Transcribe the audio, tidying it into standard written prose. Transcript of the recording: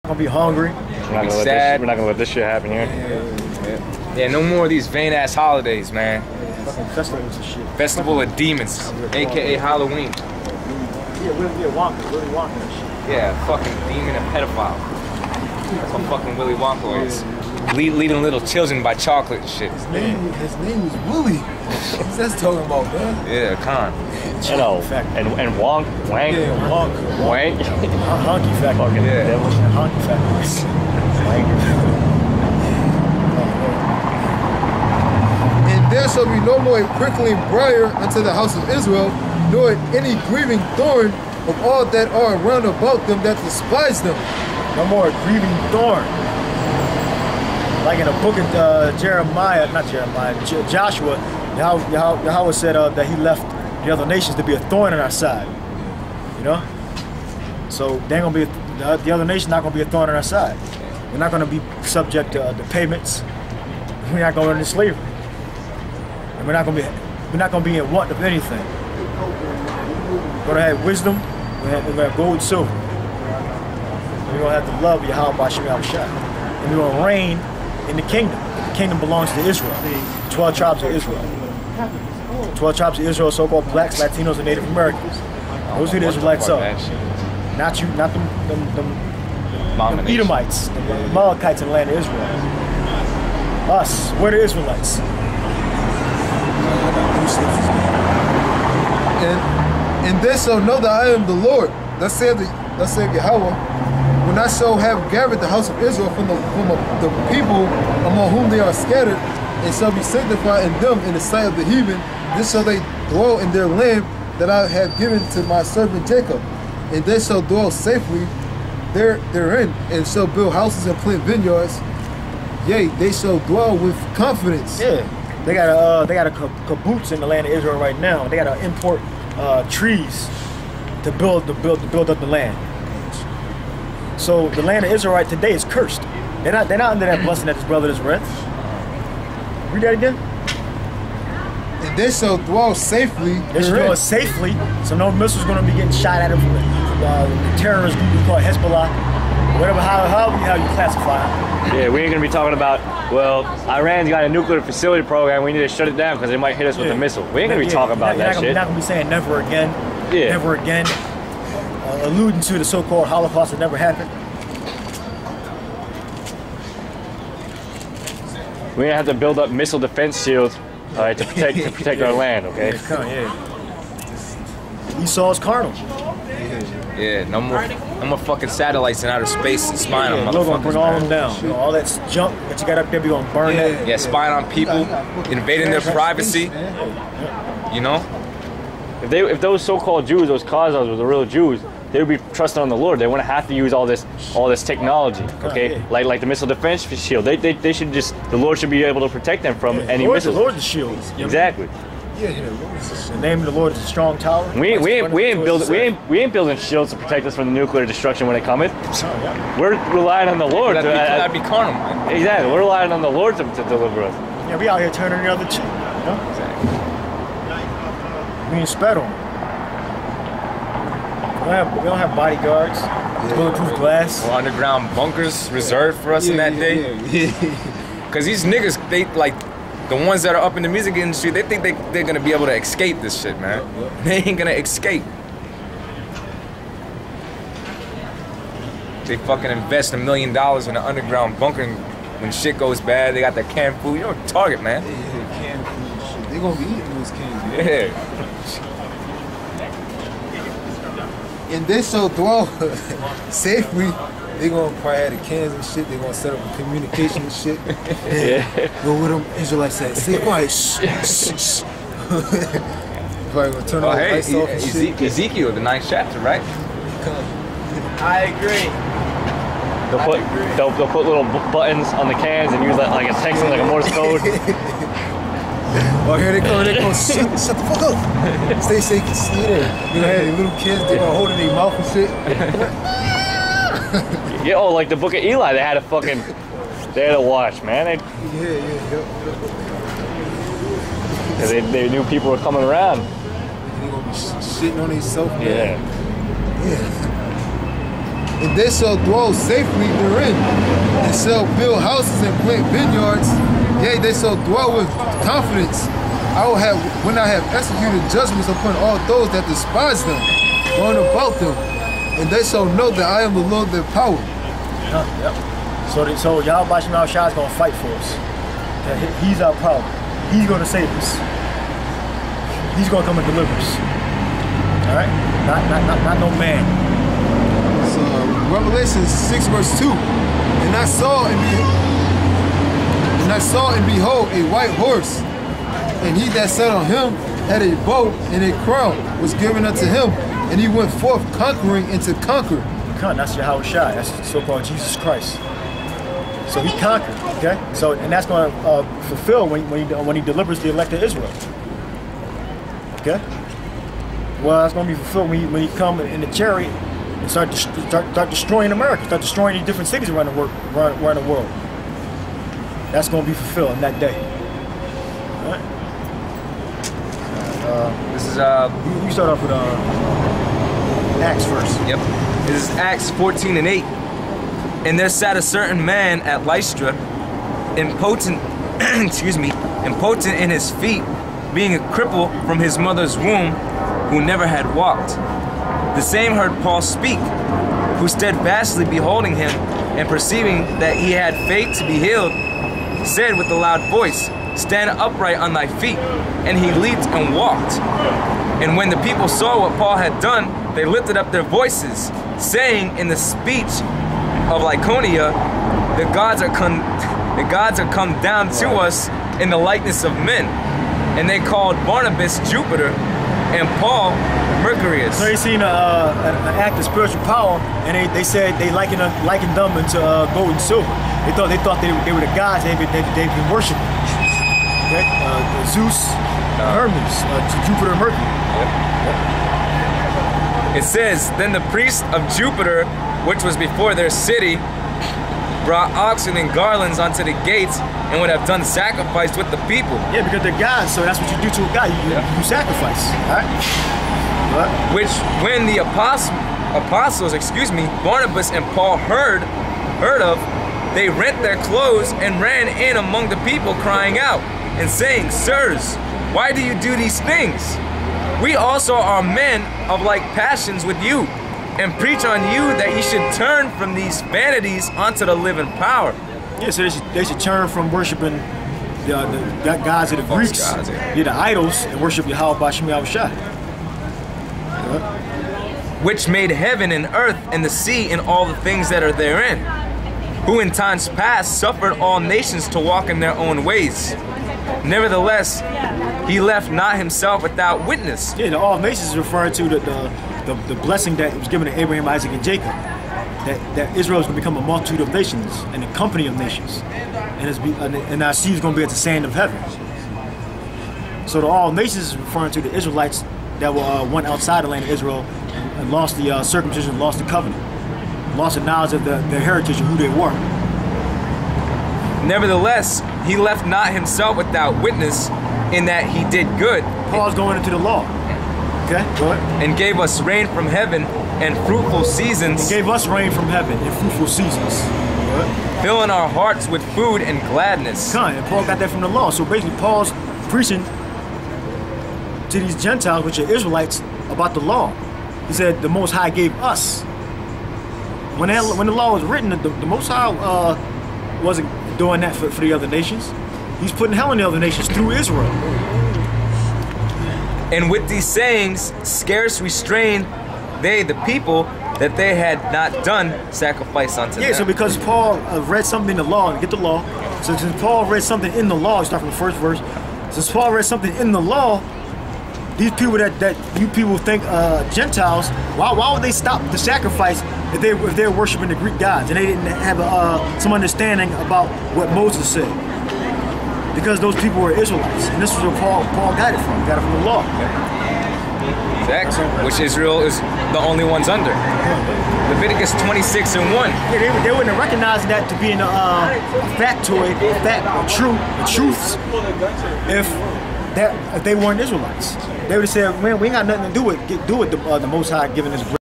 Gonna be hungry. We're not gonna let this shit happen here. Yeah, no more of these vain ass holidays, man. Fucking festivals and shit. Festival of Demons, aka Halloween. Yeah, Willy Wonka and shit. Yeah, fucking demon and pedophile. That's what fucking Willy Wonka is. Leading little children by chocolate and shit. His name is Willy. What's that talking about, man? Yeah, con. You know, and Wonk, Wank. Yeah, Wonk. Wank. Honky factory. Fucking Yeah. devil. Honky factory. And there shall be no more a prickling briar unto the house of Israel, nor any grieving thorn of all that are round about them that despise them. No more grieving thorn. Like in the book of Joshua, Yahweh said that he left the other nations to be a thorn in our side. You know? So they ain't gonna be the other nation not gonna be a thorn in our side. We're not gonna be subject to the payments. We're not going into slavery. And we're not gonna be in want of anything. We're gonna have wisdom, we're gonna have gold and silver. We're gonna have the love of Yahweh B'Shem Yahushua. And we're gonna reign in the kingdom. The kingdom belongs to Israel. 12 tribes of Israel. 12 tribes of Israel, so-called blacks, Latinos, and Native Americans. Those are the Israelites are. Not you, not them Edomites, the Amalekites in the land of Israel. Us, we're the Israelites. And they shall know that I am the Lord. Thus said Yahweh. When I shall have gathered the house of Israel from the people among whom they are scattered, and shall be sanctified in them in the sight of the heathen, then shall they dwell in their land that I have given to my servant Jacob. And they shall dwell safely therein, and shall build houses and plant vineyards. Yea, they shall dwell with confidence. Yeah, they got a kibbutz in the land of Israel right now. They got to import trees to build up the land. So the land of Israel right today is cursed. They're not under that blessing that his brother is read. Read that again. And they shall dwell safely. They shall dwell safely, so no missiles going to be getting shot at them from the terrorist group we call Hezbollah, whatever how you classify it. Yeah, we ain't gonna be talking about, well, Iran's got a nuclear facility program, we need to shut it down because they might hit us with a missile. We ain't gonna be talking about that shit. You're not gonna be saying never again, never again, alluding to the so-called Holocaust that never happened. We're gonna have to build up missile defense shields to protect our land, okay? Esau's carnal. Yeah, no more fucking satellites in outer space and spying on motherfuckers. We're gonna bring all of them down. You know, all that junk that you got up there, we gonna burn that. Yeah, spying on people, invading their privacy. You know? If those so-called Jews, those Khazars were the real Jews, they would be trusting on the Lord. They wouldn't have to use all this technology, okay? Like the missile defense shield. They should just, the Lord should be able to protect them from any missiles. The Lord's the shield. Exactly. The name of the Lord is a strong tower. We ain't building shields to protect us from the nuclear destruction when it comes. We're relying on the Lord. That'd be carnal, man. Exactly. We're relying on the Lord to deliver us. Yeah, we out here turning the other cheek. You know? Exactly. We ain't spat on. We don't have bodyguards. Bulletproof glass. Or underground bunkers reserved for us in that day. Because these niggas, they like. The ones that are up in the music industry, they think they're gonna be able to escape this shit, man. They ain't gonna escape. They fucking invest $1 million in an underground bunker, and when shit goes bad, they got that canned food. You know, Target, man. Yeah, canned food and shit. They gonna be eating those cans. Yeah. And they shall dwell safely. They gonna probably have the cans and shit. They gonna set up a communication and shit. Go with them Israelites say, stay quiet. Shh. Probably gonna turn all the lights off and shit. Ezekiel, the 9th chapter, right? I agree. They'll put little buttons on the cans and use that like a texting, like a Morse code. Oh, here they come, shut the fuck up. Stay safe, stay there. You gonna have these little kids, they gonna hold in their mouth and shit. Yeah, oh, like the book of Eli, they had to watch, man. Because they knew people were coming around. They gonna be shitting on themselves. Yeah. and they shall dwell safely therein, and shall build houses and plant vineyards. Yea, they shall dwell with confidence. I will have, when I have executed judgments upon all those that despise them, round about them, and they shall know that I am the Lord their power. Yep. So Yahweh Shema Shai is going to fight for us. He's our power. He's going to save us. He's going to come and deliver us. All right? Not no man. So Revelation 6 verse 2. And I saw and behold a white horse, and he that sat on him had a bow, and a crown was given unto him, and he went forth conquering and to conquer. That's Yahweh Shai. That's the so-called Jesus Christ. So he conquered. Okay. So and that's going to fulfill when he delivers the elect of Israel. Okay. Well, that's going to be fulfilled when he come in the chariot and start destroying America, start destroying these different cities around the world. That's going to be fulfilled in that day. All right. This is You start off with Acts first. Yep. This is Acts 14:8. And there sat a certain man at Lystra, impotent, impotent in his feet, being a cripple from his mother's womb, who never had walked. The same heard Paul speak, who steadfastly beholding him, and perceiving that he had faith to be healed, said with a loud voice, Stand upright on thy feet. And he leaped and walked. And when the people saw what Paul had done, they lifted up their voices, saying in the speech of Lycaonia, the gods are come down to us in the likeness of men. And they called Barnabas Jupiter, and Paul Mercurius. So they seen an act of spiritual power, and they said they likened them into gold and silver. They thought they were the gods they've been worshiping. Okay, Zeus, Hermes, Jupiter, and Mercury. Yep. It says, then the priest of Jupiter, which was before their city, brought oxen and garlands onto the gates, and would have done sacrifice with the people. Yeah, because they're gods, so that's what you do to a god. You sacrifice. All right? Which, when the apostles, Barnabas and Paul heard of, they rent their clothes and ran in among the people, crying out and saying, Sirs, why do you do these things? We also are men of like passions with you, and preach on you that you should turn from these vanities unto the living power. Yeah, so they should turn from worshiping the gods of the Greeks, gods, the idols, and worship Yahweh Bashim Yahushua. Which made heaven and earth and the sea and all the things that are therein, who in times past suffered all nations to walk in their own ways. Nevertheless, he left not himself without witness. Yeah, the all nations is referring to the blessing that was given to Abraham, Isaac, and Jacob. That Israel is going to become a multitude of nations and a company of nations. And our seed is going to be at the sand of heaven. So the all nations is referring to the Israelites that went outside the land of Israel and lost the circumcision, lost the covenant, lost the knowledge of their heritage and who they were. Nevertheless, he left not himself without witness, in that he did good. Paul's going into the law. Okay, go ahead. And gave us rain from heaven and fruitful seasons. He gave us rain from heaven and fruitful seasons. Filling our hearts with food and gladness. And Paul got that from the law. So basically Paul's preaching to these Gentiles, which are Israelites, about the law. He said the Most High gave us. When the law was written, the Most High wasn't doing that for the other nations. He's putting hell in the other nations through Israel. And with these sayings, scarce restrained they the people, that they had not done sacrifice unto them. Yeah, so because Paul read something in the law, and get the law. So since Paul read something in the law, start from the first verse. Since Paul read something in the law, these people that you people think Gentiles, why would they stop the sacrifice if they're worshiping the Greek gods and they didn't have some understanding about what Moses said? Because those people were Israelites, and this is where Paul got it from. He got it from the law. Exactly. Which Israel is the only ones under. Leviticus 26:1. Yeah, they wouldn't have recognized that to be a factoid, truths, if they weren't Israelites. They would have said, man, we ain't got nothing to do with the Most High giving us